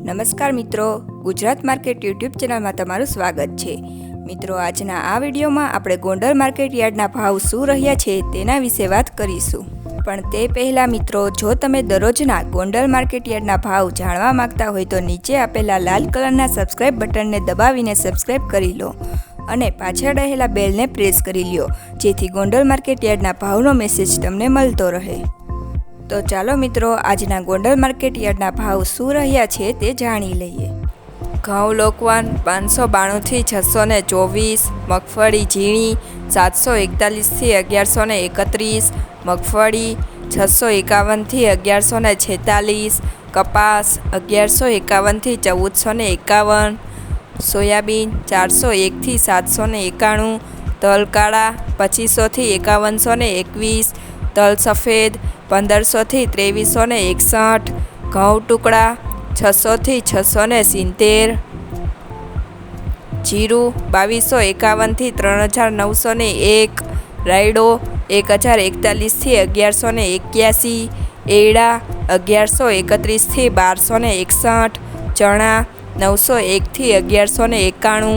નમસ્કાર મિત્રો, Gujarat market YouTube ચેનલમાં તમારું સ્વાગત છે। મિત્રો, આજના આ વિડીયોમાં આપણે ગોંડલ માર્કેટ યાર્ડના ભાવ શું રહ્યા છે તેના વિશે વાત કરીશું। પણ તે પહેલાં મિત્રો, જો તમે દરરોજના ગોંડલ માર્કેટ યાર્ડના ભાવ જાણવા માંગતા હોય તો નીચે આપેલા લાલ કલરના સબસ્ક્રાઇબ બટનને દબાવીને સબસ્ક્રાઇબ કરી લો અને પાછળ રહેલા બેલને પ્રેસ કરી લ્યો, જેથી ગોંડલ માર્કેટ યાર્ડના ભાવનો મેસેજ તમને મળતો રહે। તો ચાલો મિત્રો, આજના ગોંડલ માર્કેટ યાર્ડના ભાવ શું રહ્યા છે તે જાણી લઈએ। ઘઉં લોકવન 592 થી 624, મગફળી ઝીણી 741 થી 1131, મગફળી 651 થી 1146, કપાસ 1151 થી 1451, સોયાબીન 401 થી 791, તલ કાળા 2500 થી 5121, તલ સફેદ 1500 થી 2361, ઘઉં ટુકડા 600 થી 670, જીરું 2251 થી 3901, રાયડો 1041 થી 1181, એરડા 1131 થી 1261, ચણા 901 થી 1191,